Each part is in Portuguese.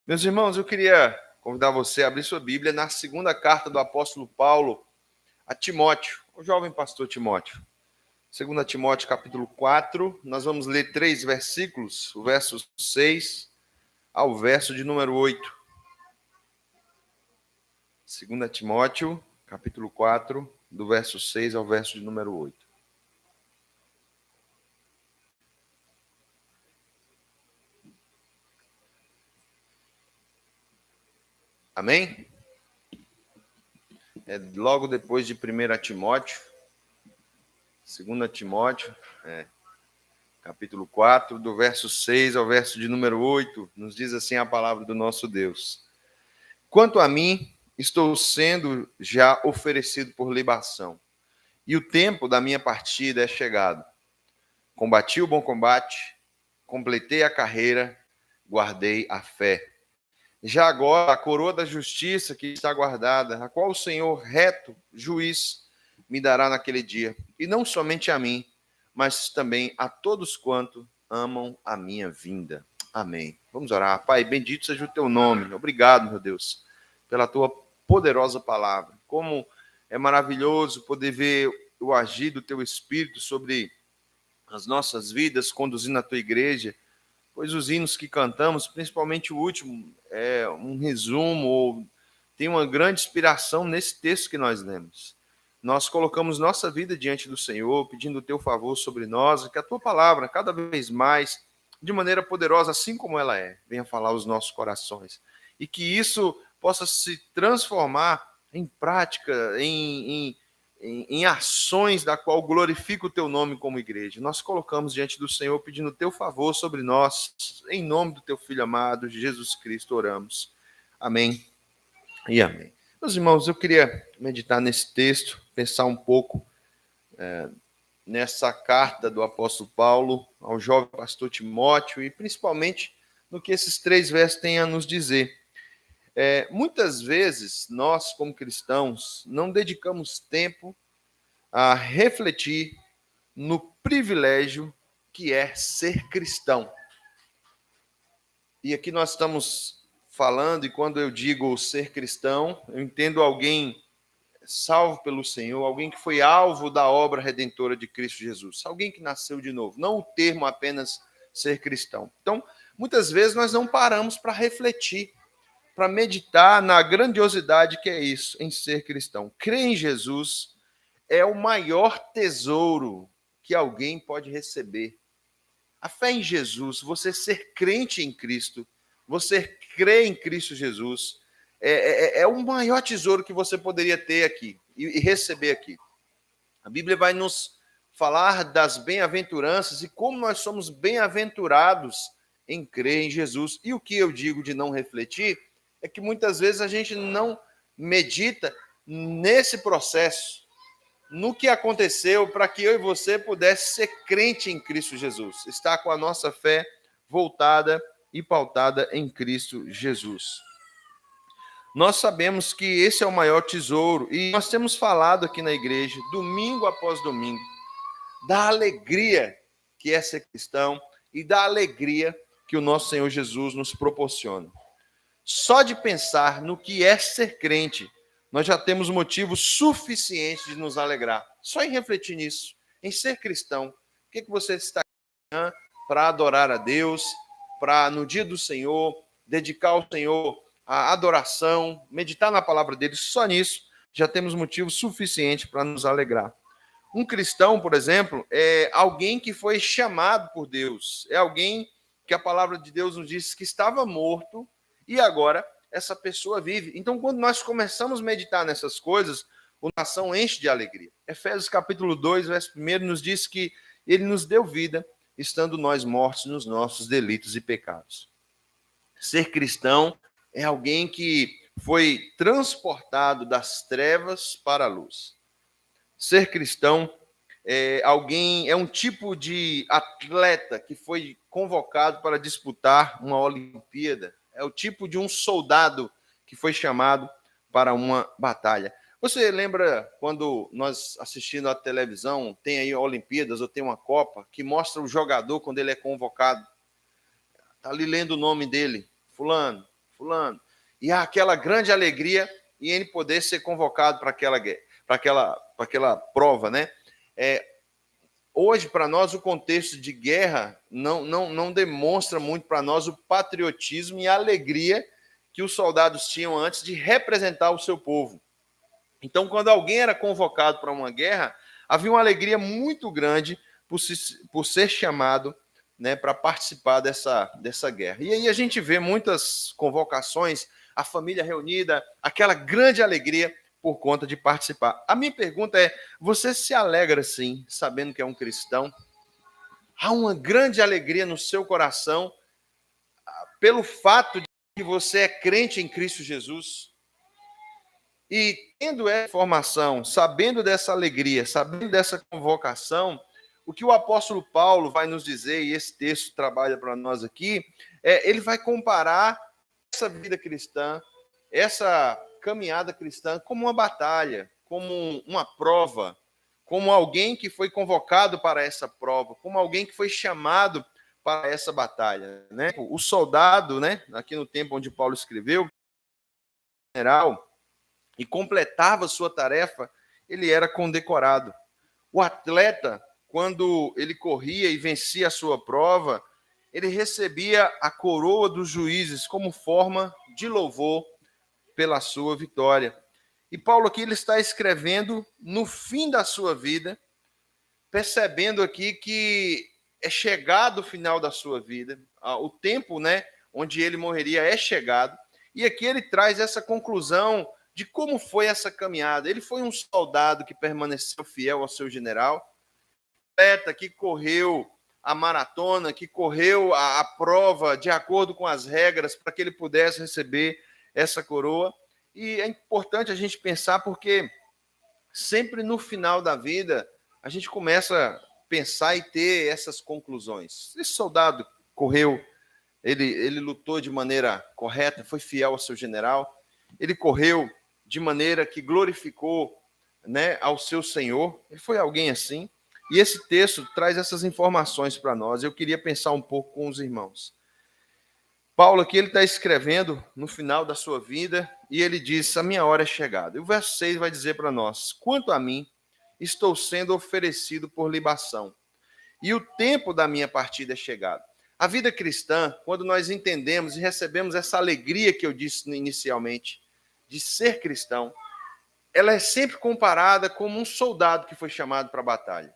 Meus irmãos, eu queria convidar você a abrir sua Bíblia na segunda carta do apóstolo Paulo a Timóteo, o jovem pastor Timóteo. 2 Timóteo, capítulo 4, nós vamos ler 3 versículos, o verso 6 ao verso de número 8. 2 Timóteo, capítulo 4, do verso 6 ao verso de número 8. Amém? É logo depois de 1 Timóteo, 2 Timóteo, capítulo 4, do verso 6 ao verso de número 8, nos diz assim a palavra do nosso Deus. Quanto a mim, estou sendo já oferecido por libação, e o tempo da minha partida é chegado. Combati o bom combate, completei a carreira, guardei a fé. Já agora, a coroa da justiça que está guardada, a qual o Senhor, reto juiz, me dará naquele dia, e não somente a mim, mas também a todos quanto amam a minha vinda. Amém. Vamos orar. Pai, bendito seja o teu nome. Obrigado, meu Deus, pela tua poderosa palavra. Como é maravilhoso poder ver o agir do teu Espírito sobre as nossas vidas, conduzindo a tua igreja, pois os hinos que cantamos, principalmente o último, é um resumo, ou tem uma grande inspiração nesse texto que nós lemos. Nós colocamos nossa vida diante do Senhor, pedindo o teu favor sobre nós, que a tua palavra, cada vez mais, de maneira poderosa, assim como ela é, venha falar aos nossos corações. E que isso possa se transformar em prática, em ações da qual glorifica o teu nome como igreja. Nós colocamos diante do Senhor, pedindo o teu favor sobre nós, em nome do teu Filho amado, Jesus Cristo, oramos. Amém e amém. Meus irmãos, eu queria meditar nesse texto, pensar um pouco nessa carta do apóstolo Paulo ao jovem pastor Timóteo e principalmente no que esses 3 versos têm a nos dizer. Muitas vezes, nós como cristãos, não dedicamos tempo a refletir no privilégio que é ser cristão. E aqui nós estamos falando, e quando eu digo ser cristão, eu entendo alguém salvo pelo Senhor, alguém que foi alvo da obra redentora de Cristo Jesus, alguém que nasceu de novo, não o termo apenas ser cristão. Então, muitas vezes nós não paramos para refletir, para meditar na grandiosidade que é isso, em ser cristão. Crer em Jesus é o maior tesouro que alguém pode receber. A fé em Jesus, você ser crente em Cristo, você crer em Cristo Jesus, é o maior tesouro que você poderia ter aqui e receber aqui. A Bíblia vai nos falar das bem-aventuranças e como nós somos bem-aventurados em crer em Jesus. E o que eu digo de não refletir é que muitas vezes a gente não medita nesse processo, no que aconteceu para que eu e você pudesse ser crente em Cristo Jesus, estar com a nossa fé voltada e pautada em Cristo Jesus. Nós sabemos que esse é o maior tesouro e nós temos falado aqui na igreja, domingo após domingo, da alegria que é ser cristão e da alegria que o nosso Senhor Jesus nos proporciona. Só de pensar no que é ser crente, nós já temos motivo suficiente de nos alegrar. Só em refletir nisso, em ser cristão. O que você está para adorar a Deus, para no dia do Senhor, dedicar ao Senhor a adoração, meditar na palavra dele, só nisso já temos motivo suficiente para nos alegrar. Um cristão, por exemplo, é alguém que foi chamado por Deus, é alguém que a palavra de Deus nos diz que estava morto e agora essa pessoa vive. Então, quando nós começamos a meditar nessas coisas, o coração enche de alegria. Efésios capítulo 2, verso 1, nos diz que ele nos deu vida, estando nós mortos nos nossos delitos e pecados. Ser cristão é alguém que foi transportado das trevas para a luz. Ser cristão é um tipo de atleta que foi convocado para disputar uma Olimpíada. É o tipo de um soldado que foi chamado para uma batalha. Você lembra quando nós assistindo à televisão, tem aí Olimpíadas ou tem uma Copa, que mostra o jogador quando ele é convocado? Está ali lendo o nome dele, fulano, fulano. E há aquela grande alegria em ele poder ser convocado para aquela prova, né? Hoje, para nós, o contexto de guerra não demonstra muito para nós o patriotismo e a alegria que os soldados tinham antes de representar o seu povo. Então, quando alguém era convocado para uma guerra, havia uma alegria muito grande por ser chamado, né, para participar dessa guerra. E aí a gente vê muitas convocações, a família reunida, aquela grande alegria por conta de participar. A minha pergunta é: você se alegra, sim, sabendo que é um cristão? Há uma grande alegria no seu coração pelo fato de que você é crente em Cristo Jesus? E tendo essa informação, sabendo dessa alegria, sabendo dessa convocação, o que o apóstolo Paulo vai nos dizer, e esse texto trabalha para nós aqui, ele vai comparar essa vida cristã, essa caminhada cristã, como uma batalha, como uma prova, como alguém que foi convocado para essa prova, como alguém que foi chamado para essa batalha, né? O soldado, né, aqui no tempo onde Paulo escreveu, general, e completava sua tarefa, ele era condecorado. O atleta, quando ele corria e vencia a sua prova, ele recebia a coroa dos juízes como forma de louvor pela sua vitória. E Paulo aqui ele está escrevendo no fim da sua vida, percebendo aqui que é chegado o final da sua vida, o tempo, né, onde ele morreria é chegado, e aqui ele traz essa conclusão de como foi essa caminhada. Ele foi um soldado que permaneceu fiel ao seu general, atleta que correu a maratona, que correu a prova de acordo com as regras para que ele pudesse receber essa coroa. E é importante a gente pensar porque sempre no final da vida a gente começa a pensar e ter essas conclusões. Esse soldado correu, ele lutou de maneira correta, foi fiel ao seu general, ele correu de maneira que glorificou, né, ao seu Senhor. Ele foi alguém assim. E esse texto traz essas informações para nós. Eu queria pensar um pouco com os irmãos. Paulo aqui ele está escrevendo no final da sua vida e ele diz: a minha hora é chegada. E o verso 6 vai dizer para nós: quanto a mim, estou sendo oferecido por libação, e o tempo da minha partida é chegado. A vida cristã, quando nós entendemos e recebemos essa alegria que eu disse inicialmente, de ser cristão, ela é sempre comparada como um soldado que foi chamado para a batalha.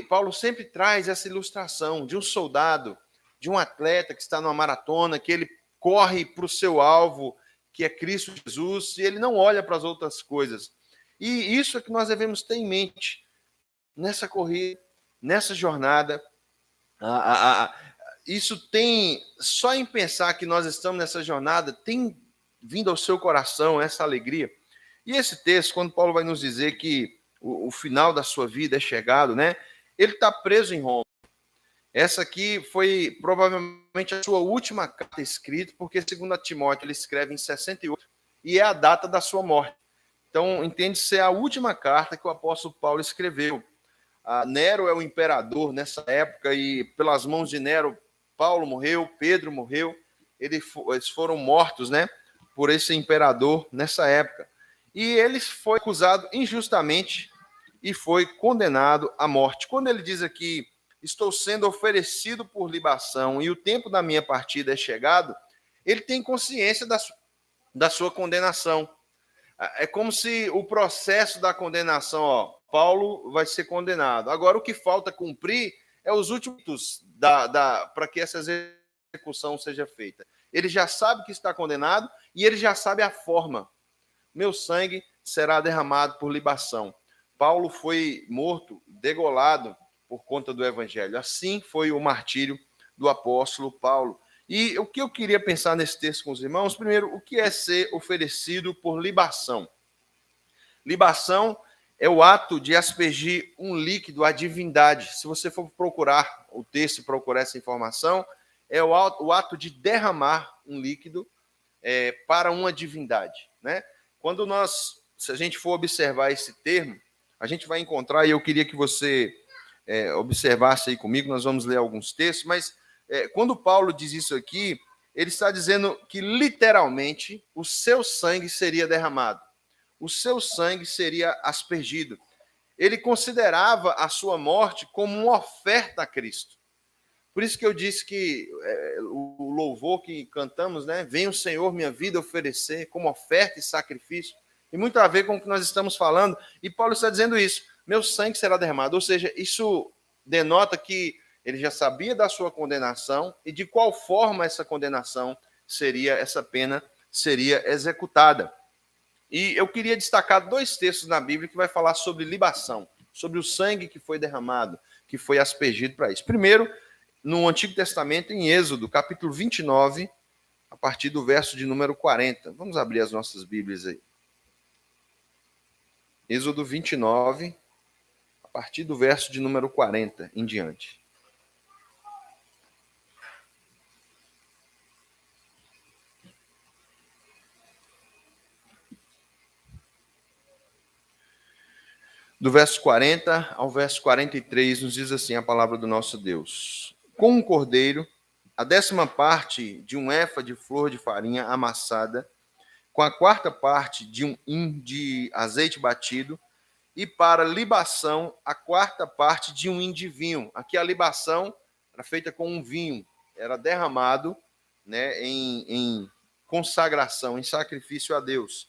Paulo sempre traz essa ilustração de um soldado, de um atleta que está numa maratona, que ele corre para o seu alvo, que é Cristo Jesus, e ele não olha para as outras coisas. E isso é que nós devemos ter em mente nessa corrida, nessa jornada. Isso tem, só em pensar que nós estamos nessa jornada, tem vindo ao seu coração essa alegria. E esse texto, quando Paulo vai nos dizer que o final da sua vida é chegado, né? Ele está preso em Roma. Essa aqui foi provavelmente a sua última carta escrita, porque segundo Timóteo ele escreve em 68 e é a data da sua morte. Então, entende ser a última carta que o apóstolo Paulo escreveu. Nero é o imperador nessa época e pelas mãos de Nero, Paulo morreu, Pedro morreu, eles foram mortos, né, por esse imperador nessa época. E ele foi acusado injustamente e foi condenado à morte. Quando ele diz aqui, estou sendo oferecido por libação e o tempo da minha partida é chegado, ele tem consciência da sua condenação. É como se o processo da condenação, Paulo vai ser condenado. Agora, o que falta cumprir é os últimos para que essa execução seja feita. Ele já sabe que está condenado e ele já sabe a forma. Meu sangue será derramado por libação. Paulo foi morto, degolado por conta do evangelho. Assim foi o martírio do apóstolo Paulo. E o que eu queria pensar nesse texto com os irmãos, primeiro, o que é ser oferecido por libação? Libação é o ato de aspergir um líquido à divindade. Se você for procurar o texto e procurar essa informação, é o ato de derramar um líquido para uma divindade, né? Se a gente for observar esse termo, a gente vai encontrar, e eu queria que você observasse aí comigo, nós vamos ler alguns textos, mas quando Paulo diz isso aqui, ele está dizendo que literalmente o seu sangue seria derramado, o seu sangue seria aspergido. Ele considerava a sua morte como uma oferta a Cristo. Por isso que eu disse que o louvor que cantamos, né? Vem o Senhor minha vida oferecer como oferta e sacrifício. E muito a ver com o que nós estamos falando. E Paulo está dizendo isso. Meu sangue será derramado. Ou seja, isso denota que ele já sabia da sua condenação e de qual forma essa condenação seria, essa pena seria executada. E eu queria destacar 2 textos na Bíblia que vai falar sobre libação, sobre o sangue que foi derramado, que foi aspergido para isso. Primeiro, no Antigo Testamento, em Êxodo, capítulo 29, a partir do verso de número 40. Vamos abrir as nossas Bíblias aí. Êxodo 29, a partir do verso de número 40 em diante. Do verso 40 ao verso 43, nos diz assim a palavra do nosso Deus. Com um cordeiro, a 10ª parte de um efa de flor de farinha amassada, com a 4ª parte de um hin de azeite batido, e para libação, a 4ª parte de um hin de vinho. Aqui a libação era feita com um vinho, era derramado, né, em consagração, em sacrifício a Deus.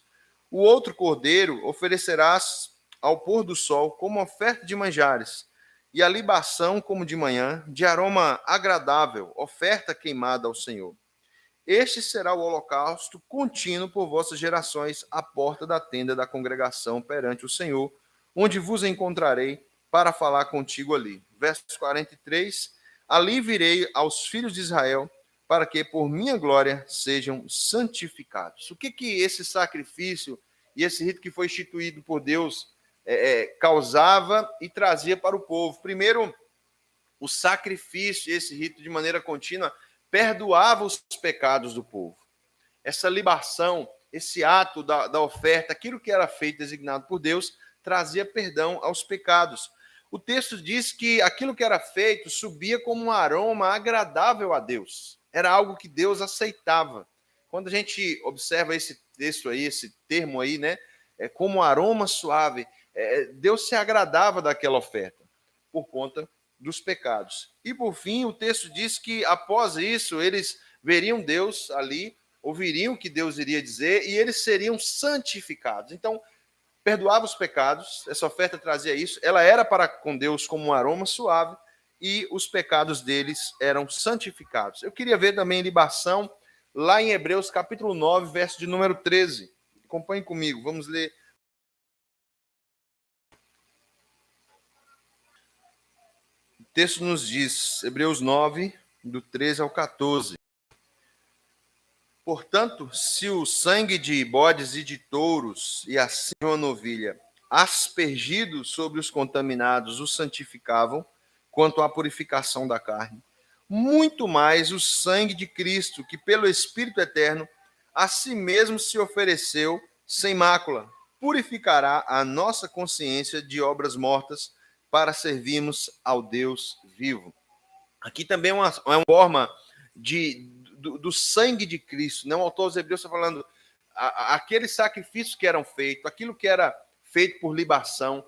O outro cordeiro oferecerás ao pôr do sol como oferta de manjares, e a libação como de manhã, de aroma agradável, oferta queimada ao Senhor. Este será o holocausto contínuo por vossas gerações, à porta da tenda da congregação perante o Senhor, onde vos encontrarei para falar contigo ali. Verso 43, ali virei aos filhos de Israel, para que por minha glória sejam santificados. O que esse sacrifício e esse rito que foi instituído por Deus causava e trazia para o povo? Primeiro, o sacrifício, esse rito de maneira contínua, perdoava os pecados do povo. Essa libação, esse ato da oferta, aquilo que era feito, designado por Deus, trazia perdão aos pecados. O texto diz que aquilo que era feito subia como um aroma agradável a Deus. Era algo que Deus aceitava. Quando a gente observa esse texto aí, esse termo aí, né, como um aroma suave, Deus se agradava daquela oferta, por conta dos pecados. E por fim, o texto diz que após isso, eles veriam Deus ali, ouviriam o que Deus iria dizer, e eles seriam santificados. Então, perdoava os pecados, essa oferta trazia isso, ela era para com Deus como um aroma suave, e os pecados deles eram santificados. Eu queria ver também libação, lá em Hebreus capítulo 9, verso de número 13. Acompanhe comigo, vamos ler. O texto nos diz, Hebreus 9, do 13 ao 14. Portanto, se o sangue de bodes e de touros e assim de uma novilha aspergido sobre os contaminados os santificavam, quanto à purificação da carne, muito mais o sangue de Cristo, que pelo Espírito eterno a si mesmo se ofereceu sem mácula, purificará a nossa consciência de obras mortas para servirmos ao Deus vivo. Aqui também é uma forma do sangue de Cristo. Não, o autor aos Hebreus está falando aqueles sacrifícios que eram feitos, aquilo que era feito por libação,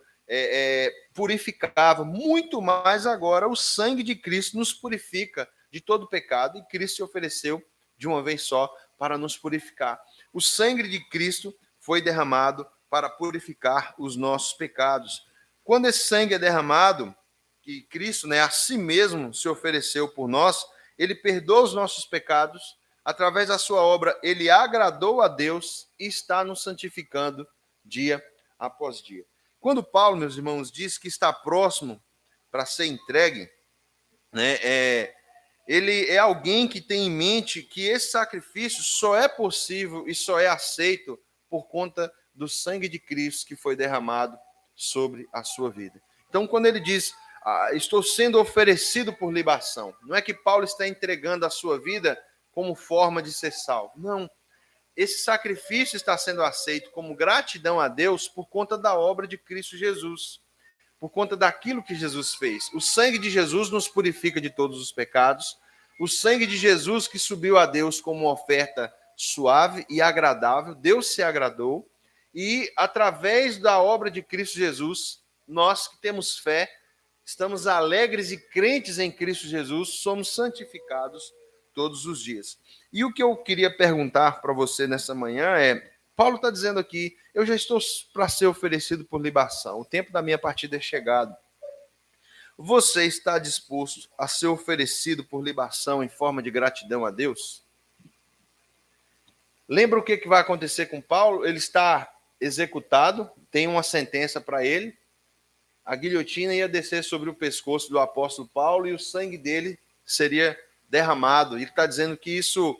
purificava. Muito mais agora, o sangue de Cristo nos purifica de todo pecado, e Cristo se ofereceu de uma vez só para nos purificar. O sangue de Cristo foi derramado para purificar os nossos pecados. Quando esse sangue é derramado, que Cristo, né, a si mesmo se ofereceu por nós, ele perdoa os nossos pecados, através da sua obra, ele agradou a Deus e está nos santificando dia após dia. Quando Paulo, meus irmãos, diz que está próximo para ser entregue, né, ele é alguém que tem em mente que esse sacrifício só é possível e só é aceito por conta do sangue de Cristo que foi derramado sobre a sua vida. Então, quando ele diz, estou sendo oferecido por libação, não é que Paulo está entregando a sua vida como forma de ser salvo. Não. Esse sacrifício está sendo aceito como gratidão a Deus por conta da obra de Cristo Jesus, por conta daquilo que Jesus fez. O sangue de Jesus nos purifica de todos os pecados, O sangue de Jesus que subiu a Deus como uma oferta suave e agradável, Deus se agradou, e através da obra de Cristo Jesus, nós que temos fé, estamos alegres e crentes em Cristo Jesus, somos santificados todos os dias. E o que eu queria perguntar para você nessa manhã é: Paulo está dizendo aqui, eu já estou para ser oferecido por libação, o tempo da minha partida é chegado. Você está disposto a ser oferecido por libação em forma de gratidão a Deus? Lembra o que vai acontecer com Paulo? Ele está executado, tem uma sentença para ele, a guilhotina ia descer sobre o pescoço do apóstolo Paulo e o sangue dele seria derramado. Ele está dizendo que isso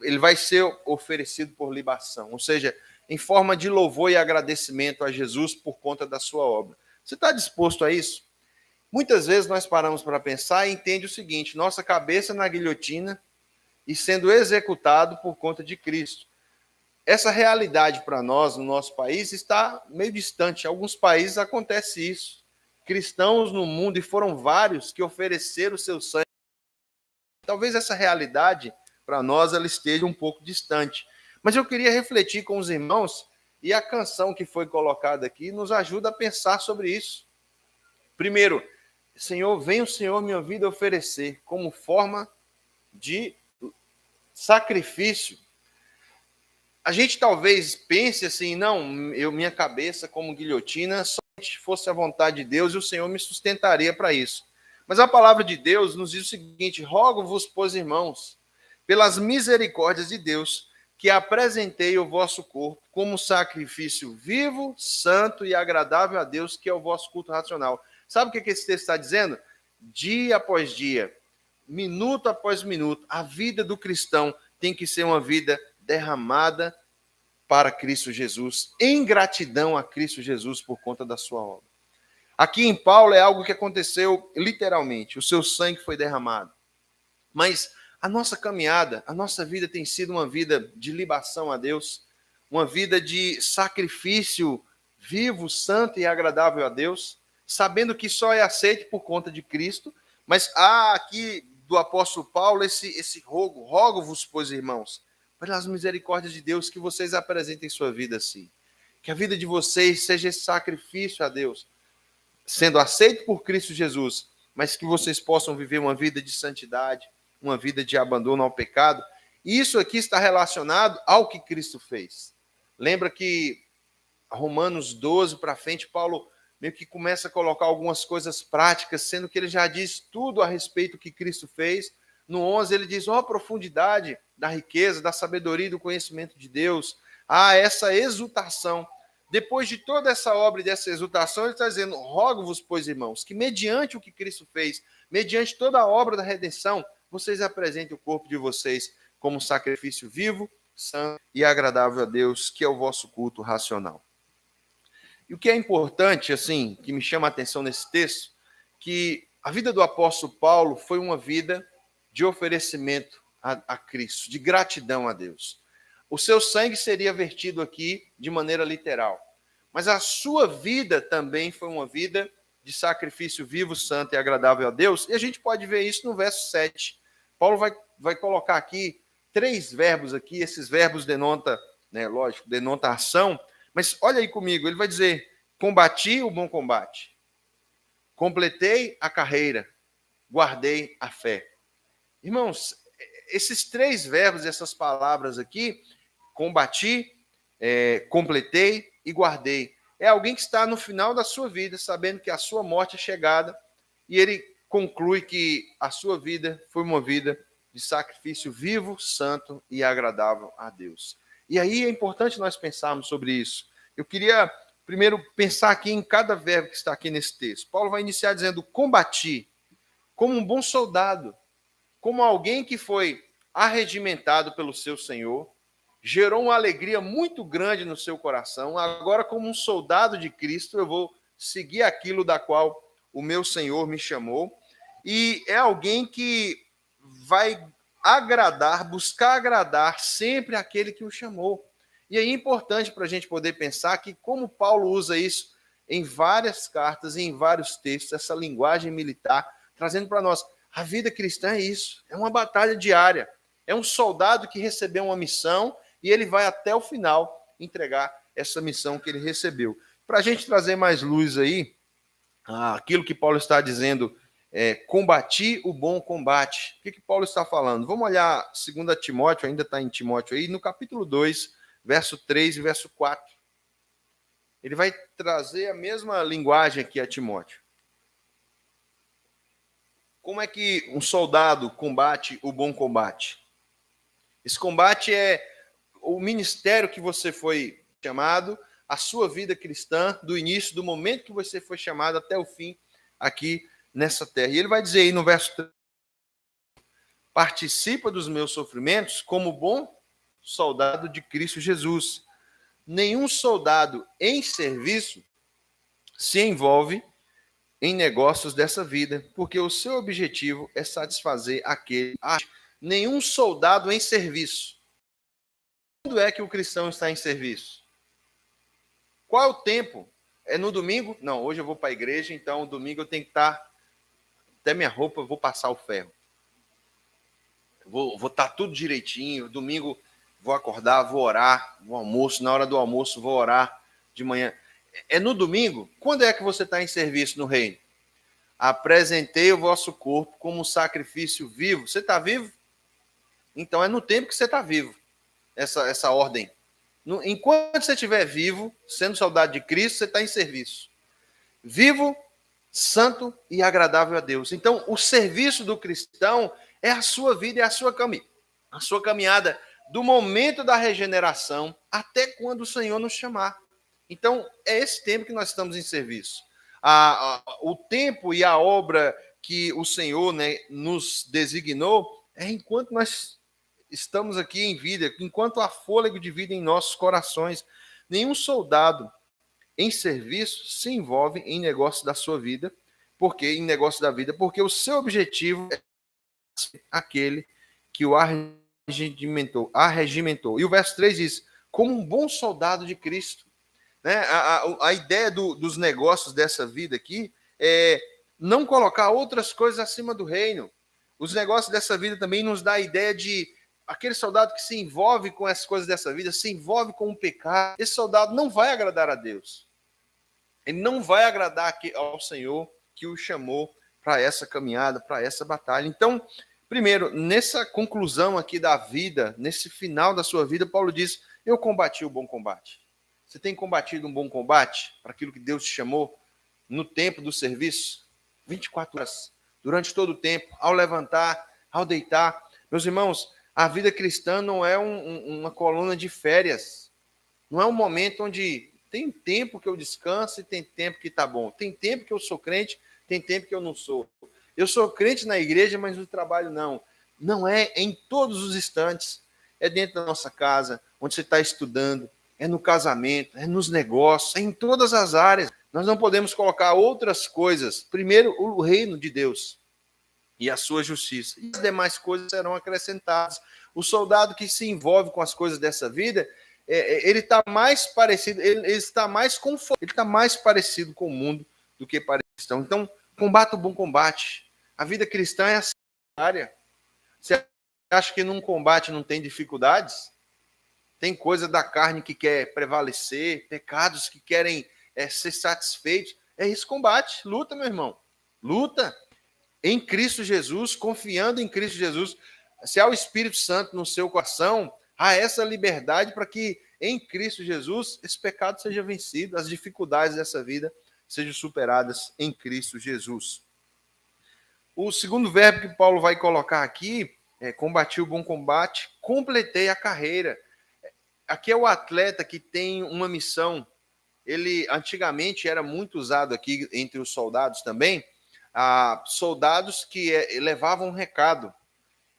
ele vai ser oferecido por libação, ou seja, em forma de louvor e agradecimento a Jesus por conta da sua obra. Você está disposto a isso? Muitas vezes nós paramos para pensar e entende o seguinte: nossa cabeça na guilhotina e sendo executado por conta de Cristo. Essa realidade para nós, no nosso país, está meio distante. Em alguns países acontece isso. Cristãos no mundo, e foram vários, que ofereceram o seu sangue. Talvez essa realidade, para nós, ela esteja um pouco distante. Mas eu queria refletir com os irmãos, e a canção que foi colocada aqui nos ajuda a pensar sobre isso. Primeiro, Senhor, vem o Senhor minha vida oferecer como forma de sacrifício. A gente talvez pense assim, não, minha cabeça como guilhotina, somente fosse a vontade de Deus e o Senhor me sustentaria para isso. Mas a palavra de Deus nos diz o seguinte: rogo-vos, pois, irmãos, pelas misericórdias de Deus, que apresentei o vosso corpo como sacrifício vivo, santo e agradável a Deus, que é o vosso culto racional. Sabe o que esse texto está dizendo? Dia após dia, minuto após minuto, a vida do cristão tem que ser uma vida derramada para Cristo Jesus, em gratidão a Cristo Jesus por conta da sua obra. Aqui em Paulo é algo que aconteceu literalmente, o seu sangue foi derramado. Mas a nossa caminhada, a nossa vida tem sido uma vida de libação a Deus, uma vida de sacrifício vivo, santo e agradável a Deus, sabendo que só é aceito por conta de Cristo, mas há aqui do apóstolo Paulo esse rogo-vos, pois, irmãos, pelas misericórdias de Deus, que vocês apresentem sua vida assim. Que a vida de vocês seja esse sacrifício a Deus, sendo aceito por Cristo Jesus, mas que vocês possam viver uma vida de santidade, uma vida de abandono ao pecado. E isso aqui está relacionado ao que Cristo fez. Lembra que Romanos 12 para frente, Paulo meio que começa a colocar algumas coisas práticas, sendo que ele já diz tudo a respeito do que Cristo fez. No 11 ele diz, a profundidade da riqueza, da sabedoria e do conhecimento de Deus, essa exultação. Depois de toda essa obra e dessa exultação, ele está dizendo, rogo-vos, pois, irmãos, que mediante o que Cristo fez, mediante toda a obra da redenção, vocês apresentem o corpo de vocês como sacrifício vivo, santo e agradável a Deus, que é o vosso culto racional. E o que é importante, assim, que me chama a atenção nesse texto, que a vida do apóstolo Paulo foi uma vida de oferecimento a Cristo, de gratidão a Deus. O seu sangue seria vertido aqui de maneira literal, mas a sua vida também foi uma vida de sacrifício vivo, santo e agradável a Deus, e a gente pode ver isso no verso 7. Paulo vai colocar aqui 3 verbos aqui, esses verbos denotam, lógico, denota ação, mas olha aí comigo, ele vai dizer, combati o bom combate, completei a carreira, guardei a fé. Irmãos, esses 3 verbos, essas palavras aqui, combati, completei e guardei. É alguém que está no final da sua vida, sabendo que a sua morte é chegada, e ele conclui que a sua vida foi uma vida de sacrifício vivo, santo e agradável a Deus. E aí é importante nós pensarmos sobre isso. Eu queria primeiro pensar aqui em cada verbo que está aqui nesse texto. Paulo vai iniciar dizendo, combati, como um bom soldado, como alguém que foi arregimentado pelo seu Senhor, gerou uma alegria muito grande no seu coração. Agora, como um soldado de Cristo, eu vou seguir aquilo da qual o meu Senhor me chamou. E é alguém que vai buscar agradar sempre aquele que o chamou. E aí é importante para a gente poder pensar que como Paulo usa isso em várias cartas e em vários textos, essa linguagem militar, trazendo para nós, A vida cristã é isso, é uma batalha diária. É um soldado que recebeu uma missão e ele vai até o final entregar essa missão que ele recebeu. Para a gente trazer mais luz aí, aquilo que Paulo está dizendo, combati o bom combate. O que Paulo está falando? Vamos olhar 2 Timóteo, ainda está em Timóteo aí, no capítulo 2, verso 3 e verso 4. Ele vai trazer a mesma linguagem aqui a Timóteo. Como é que um soldado combate o bom combate? Esse combate é o ministério que você foi chamado, a sua vida cristã, do início, do momento que você foi chamado até o fim aqui nessa terra. E ele vai dizer aí no verso 3, participa dos meus sofrimentos como bom soldado de Cristo Jesus. Nenhum soldado em serviço se envolve em negócios dessa vida, porque o seu objetivo é satisfazer aquele. Nenhum soldado em serviço. Quando é que o cristão está em serviço? Qual é o tempo? É no domingo? Não, hoje eu vou para a igreja, então domingo eu tenho que estar. Até minha roupa eu vou passar o ferro. Vou estar tudo direitinho. Domingo vou acordar, vou orar, no almoço, na hora do almoço vou orar de manhã. É no domingo? Quando é que você está em serviço no reino? Apresentei o vosso corpo como um sacrifício vivo. Você está vivo? Então é no tempo que você está vivo. Essa ordem. Enquanto você estiver vivo, sendo soldado de Cristo, você está em serviço. Vivo, santo e agradável a Deus. Então, o serviço do cristão é a sua vida e a sua caminhada do momento da regeneração até quando o Senhor nos chamar. Então, é esse tempo que nós estamos em serviço. O tempo e a obra que o Senhor, né, nos designou é enquanto nós estamos aqui em vida, enquanto há fôlego de vida em nossos corações. Nenhum soldado em serviço se envolve em negócio da sua vida, porque o seu objetivo é aquele que o arregimentou. E o verso 3 diz, como um bom soldado de Cristo. Né? A ideia dos negócios dessa vida aqui é não colocar outras coisas acima do reino. Os negócios dessa vida também nos dá a ideia de aquele soldado que se envolve com as coisas dessa vida, se envolve com o pecado. Esse soldado não vai agradar a Deus. Ele não vai agradar ao Senhor que o chamou para essa caminhada, para essa batalha. Então, primeiro, nessa conclusão aqui da vida, nesse final da sua vida, Paulo diz, eu combati o bom combate. Você tem combatido um bom combate para aquilo que Deus te chamou no tempo do serviço? 24 horas, durante todo o tempo, ao levantar, ao deitar. Meus irmãos, a vida cristã não é uma coluna de férias. Não é um momento onde tem tempo que eu descanso e tem tempo que está bom. Tem tempo que eu sou crente, tem tempo que eu não sou. Eu sou crente na igreja, mas no trabalho não. Não é em todos os instantes. É dentro da nossa casa, onde você está estudando, é no casamento, é nos negócios, é em todas as áreas. Nós não podemos colocar outras coisas. Primeiro, o reino de Deus e a sua justiça. E as demais coisas serão acrescentadas. O soldado que se envolve com as coisas dessa vida, ele está mais parecido, ele está mais confortável, ele está mais parecido com o mundo do que para o cristão. Então, combata o bom combate. A vida cristã é essa área. Você acha que num combate não tem dificuldades? Tem coisa da carne que quer prevalecer, pecados que querem ser satisfeitos. É esse combate. Luta, meu irmão. Luta em Cristo Jesus, confiando em Cristo Jesus. Se há o Espírito Santo no seu coração, há essa liberdade para que em Cristo Jesus esse pecado seja vencido, as dificuldades dessa vida sejam superadas em Cristo Jesus. O segundo verbo que Paulo vai colocar aqui é combati o bom combate, completei a carreira. Aqui é o atleta que tem uma missão. Ele antigamente era muito usado aqui entre os soldados também, soldados que levavam um recado.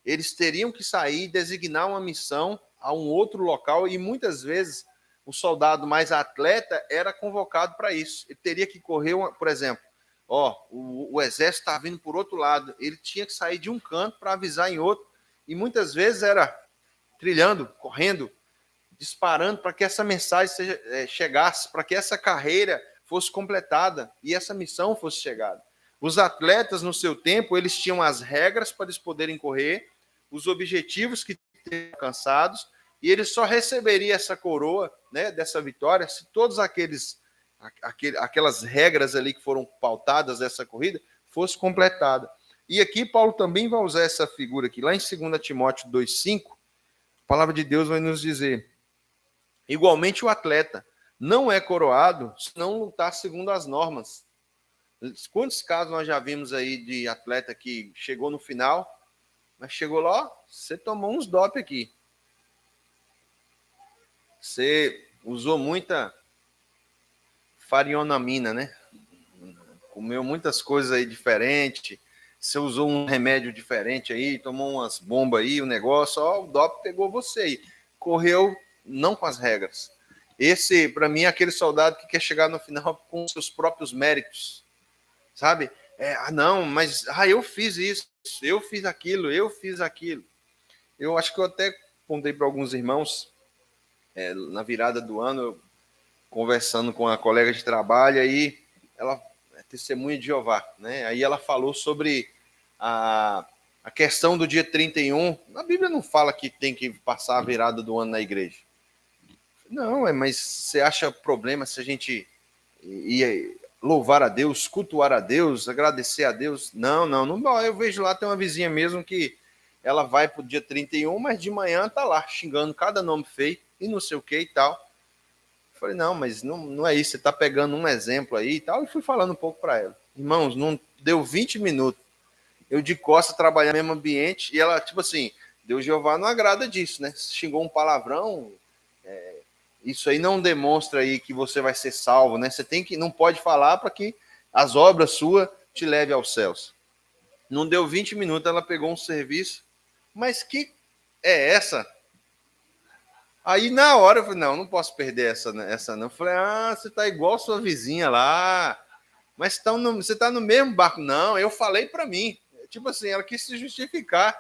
Eles teriam que sair e designar uma missão a um outro local e muitas vezes o soldado mais atleta era convocado para isso. Ele teria que correr, por exemplo, o exército está vindo por outro lado. Ele tinha que sair de um canto para avisar em outro e muitas vezes era trilhando, correndo, disparando para que essa mensagem chegasse, para que essa carreira fosse completada e essa missão fosse chegada. Os atletas, no seu tempo, eles tinham as regras para eles poderem correr, os objetivos que tinham alcançados, e eles só receberiam essa coroa, né, dessa vitória, se todos aquelas regras ali que foram pautadas dessa corrida fosse completada. E aqui Paulo também vai usar essa figura aqui, lá em 2 Timóteo 2,5, a palavra de Deus vai nos dizer: igualmente o atleta não é coroado se não lutar segundo as normas. Quantos casos nós já vimos aí de atleta que chegou no final, mas chegou lá, ó, você tomou uns doping aqui. Você usou muita farionamina, né? Comeu muitas coisas aí diferentes. Você usou um remédio diferente aí, tomou umas bombas aí, o negócio, ó, o doping pegou você aí. Correu não com as regras. Esse, para mim, é aquele soldado que quer chegar no final com seus próprios méritos, sabe? Não, mas eu fiz isso, eu fiz aquilo, eu fiz aquilo. Eu acho que eu até contei para alguns irmãos, na virada do ano, eu, conversando com a colega de trabalho, aí ela é testemunha de Jeová, né? Aí ela falou sobre a questão do dia 31. A Bíblia não fala que tem que passar a virada do ano na igreja. Não, mas você acha problema se a gente ia louvar a Deus, cultuar a Deus, agradecer a Deus? Não. Eu vejo lá, tem uma vizinha mesmo que ela vai pro dia 31, mas de manhã tá lá xingando cada nome feio e não sei o que e tal. Eu falei, não, mas não é isso, você tá pegando um exemplo aí e tal, e fui falando um pouco para ela. Irmãos, não deu 20 minutos, eu de costas trabalhando no mesmo ambiente, e ela, tipo assim, Deus Jeová não agrada disso, né? Xingou um palavrão, isso aí não demonstra aí que você vai ser salvo, né? Você não pode falar para que as obras suas te levem aos céus. Não deu 20 minutos, ela pegou um serviço, mas que é essa? Aí na hora eu falei, não posso perder essa não. Eu falei, você tá igual sua vizinha lá, mas você tá no mesmo barco. Não, eu falei para mim. Tipo assim, ela quis se justificar,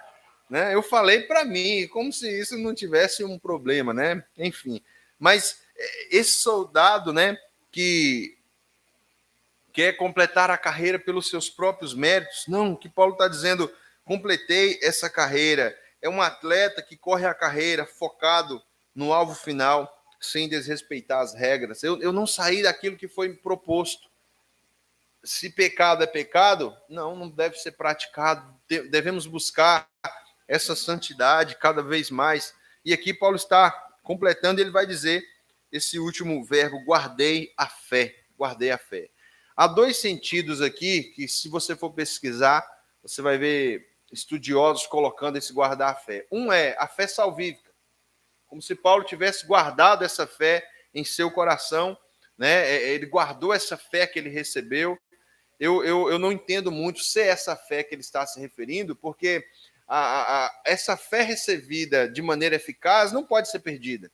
né? Eu falei para mim, como se isso não tivesse um problema, né? Enfim, mas esse soldado, né, que quer completar a carreira pelos seus próprios méritos, não, que Paulo está dizendo, completei essa carreira, é um atleta que corre a carreira focado no alvo final, sem desrespeitar as regras. Eu não saí daquilo que foi proposto. Se pecado é pecado, não deve ser praticado. Devemos buscar essa santidade cada vez mais. E aqui Paulo está completando, ele vai dizer esse último verbo, guardei a fé. Guardei a fé. Há dois sentidos aqui que, se você for pesquisar, você vai ver estudiosos colocando esse guardar a fé. Um é a fé salvífica, como se Paulo tivesse guardado essa fé em seu coração, né? Ele guardou essa fé que ele recebeu. Eu não entendo muito se é essa fé que ele está se referindo, porque essa fé recebida de maneira eficaz não pode ser perdida.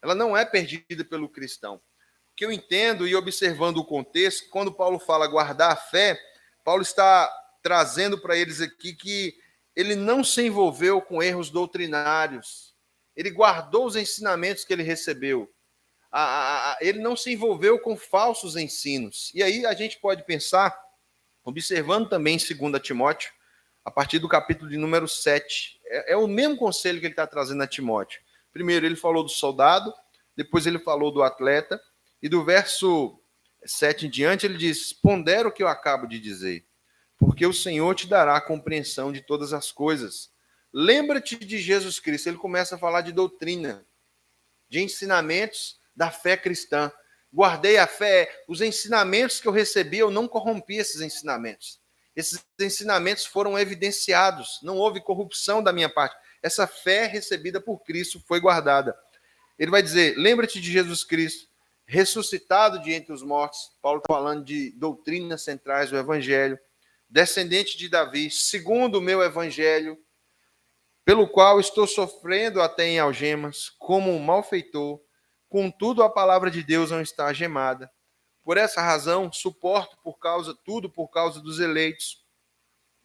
Ela não é perdida pelo cristão. O que eu entendo, e observando o contexto, quando Paulo fala guardar a fé, Paulo está trazendo para eles aqui que ele não se envolveu com erros doutrinários. Ele guardou os ensinamentos que ele recebeu. Ele não se envolveu com falsos ensinos. E aí a gente pode pensar, observando também em 2 Timóteo, a partir do capítulo de número 7, é o mesmo conselho que ele está trazendo a Timóteo. Primeiro ele falou do soldado, depois ele falou do atleta, e do verso 7 em diante ele diz, pondera o que eu acabo de dizer, porque o Senhor te dará a compreensão de todas as coisas. Lembra-te de Jesus Cristo. Ele começa a falar de doutrina, de ensinamentos da fé cristã. Guardei a fé, os ensinamentos que eu recebi, eu não corrompi esses ensinamentos. Esses ensinamentos foram evidenciados, não houve corrupção da minha parte. Essa fé recebida por Cristo foi guardada. Ele vai dizer, lembra-te de Jesus Cristo, ressuscitado de entre os mortos. Paulo está falando de doutrinas centrais do Evangelho. Descendente de Davi, segundo o meu Evangelho, pelo qual estou sofrendo até em algemas, como um malfeitor. Contudo, a palavra de Deus não está algemada. Por essa razão, suporto tudo por causa dos eleitos,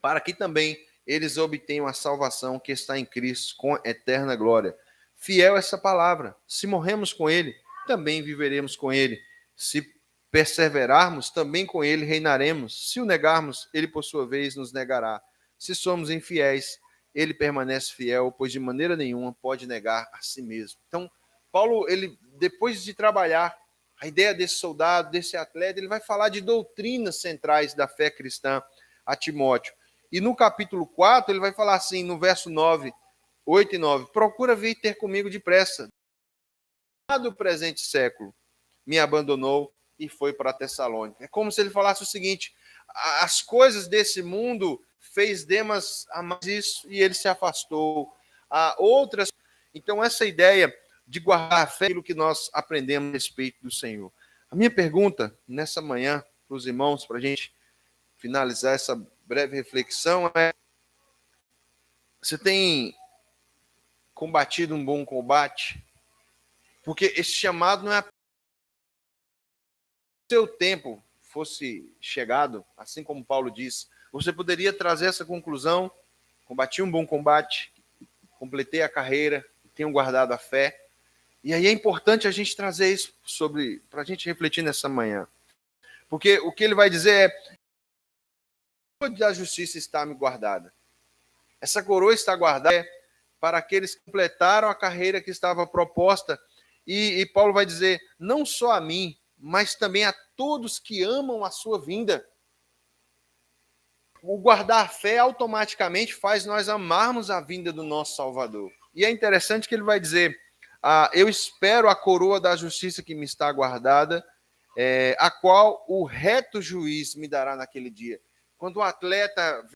para que também eles obtenham a salvação que está em Cristo com eterna glória. Fiel essa palavra. Se morremos com ele, também viveremos com ele. Se perseverarmos, também com ele reinaremos. Se o negarmos, ele por sua vez nos negará. Se somos infiéis, ele permanece fiel, pois de maneira nenhuma pode negar a si mesmo. Então, Paulo, ele, depois de trabalhar a ideia desse soldado, desse atleta, ele vai falar de doutrinas centrais da fé cristã a Timóteo. E no capítulo 4, ele vai falar assim, no verso 9, 8 e 9, procura vir ter comigo depressa. Do presente século, me abandonou e foi para Tessalônica. É como se ele falasse o seguinte, as coisas desse mundo fez Demas amar isso e ele se afastou. A outras, então essa ideia de guardar a fé, aquilo que nós aprendemos a respeito do Senhor. A minha pergunta nessa manhã para os irmãos, para a gente finalizar essa breve reflexão, é: você tem combatido um bom combate? Porque esse chamado não é seu tempo fosse chegado, assim como Paulo diz, você poderia trazer essa conclusão: combati um bom combate, completei a carreira, tenho guardado a fé. E aí é importante a gente trazer isso para a gente refletir nessa manhã. Porque o que ele vai dizer é: a coroa da justiça está me guardada. Essa coroa está guardada para aqueles que completaram a carreira que estava proposta. E Paulo vai dizer, não só a mim, mas também a todos que amam a sua vinda. O guardar a fé automaticamente faz nós amarmos a vinda do nosso Salvador. E é interessante que ele vai dizer, eu espero a coroa da justiça que me está guardada, a qual o reto juiz me dará naquele dia. Quando o atleta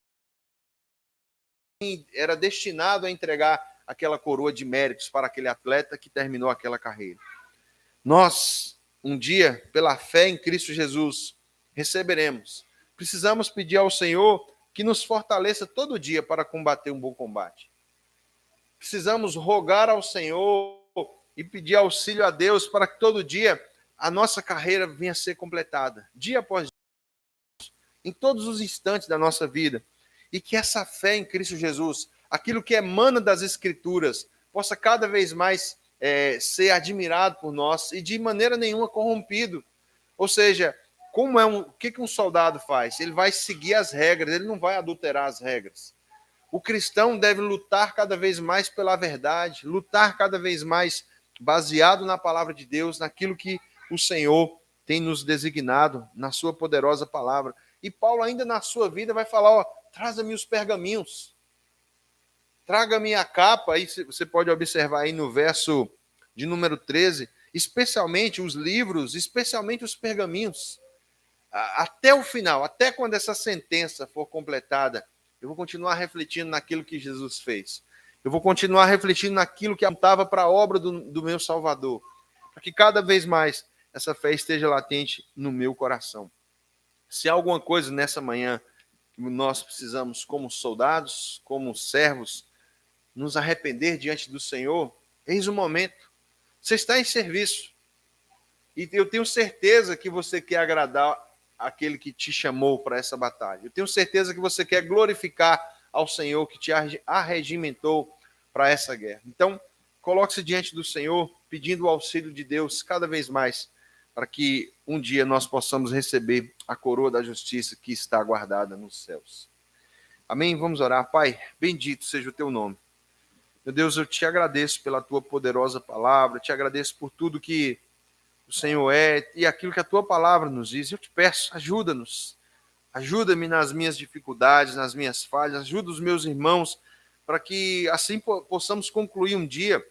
era destinado a entregar aquela coroa de méritos para aquele atleta que terminou aquela carreira. Nós, um dia, pela fé em Cristo Jesus, receberemos. Precisamos pedir ao Senhor que nos fortaleça todo dia para combater um bom combate. Precisamos rogar ao Senhor e pedir auxílio a Deus para que todo dia a nossa carreira venha a ser completada, dia após dia, em todos os instantes da nossa vida. E que essa fé em Cristo Jesus, aquilo que emana das Escrituras, possa cada vez mais ser admirado por nós e de maneira nenhuma corrompido. Ou seja, o que um soldado faz? Ele vai seguir as regras, ele não vai adulterar as regras. O cristão deve lutar cada vez mais pela verdade, lutar cada vez mais baseado na palavra de Deus, naquilo que o Senhor tem nos designado, na sua poderosa palavra. E Paulo ainda na sua vida vai falar, traga-me os pergaminhos, traga-me a capa, aí você pode observar aí no verso de número 13, especialmente os livros, especialmente os pergaminhos, até o final, até quando essa sentença for completada, eu vou continuar refletindo naquilo que Jesus fez, eu vou continuar refletindo naquilo que apontava para a obra do meu Salvador, para que cada vez mais essa fé esteja latente no meu coração. Se há alguma coisa nessa manhã que nós precisamos, como soldados, como servos, nos arrepender diante do Senhor, eis o momento. Você está em serviço. E eu tenho certeza que você quer agradar aquele que te chamou para essa batalha. Eu tenho certeza que você quer glorificar ao Senhor que te arregimentou para essa guerra. Então, coloque-se diante do Senhor, pedindo o auxílio de Deus cada vez mais, para que um dia nós possamos receber a coroa da justiça que está guardada nos céus. Amém? Vamos orar. Pai, bendito seja o teu nome. Meu Deus, eu te agradeço pela tua poderosa palavra, te agradeço por tudo que o Senhor é e aquilo que a tua palavra nos diz. Eu te peço, ajuda-nos. Ajuda-me nas minhas dificuldades, nas minhas falhas, ajuda os meus irmãos, para que assim possamos concluir um dia,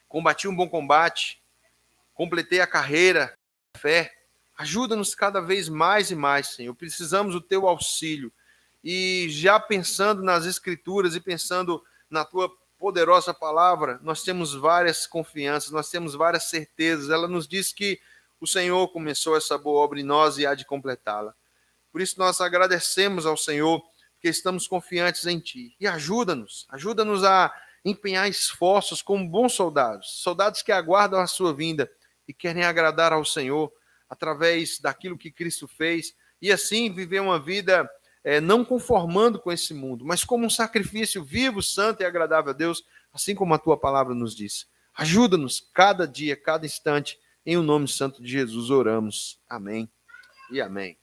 combati um bom combate, completei a carreira, a fé. Ajuda-nos cada vez mais e mais, Senhor. Precisamos do teu auxílio. E já pensando nas Escrituras e pensando na tua poderosa palavra, nós temos várias confianças, nós temos várias certezas. Ela nos diz que o Senhor começou essa boa obra em nós e há de completá-la. Por isso nós agradecemos ao Senhor, porque estamos confiantes em Ti. E ajuda-nos a empenhar esforços como bons soldados, soldados que aguardam a sua vinda e querem agradar ao Senhor através daquilo que Cristo fez e assim viver uma vida não conformando com esse mundo, mas como um sacrifício vivo, santo e agradável a Deus, assim como a Tua palavra nos diz. Ajuda-nos cada dia, cada instante, Em o nome santo de Jesus oramos. Amém e amém.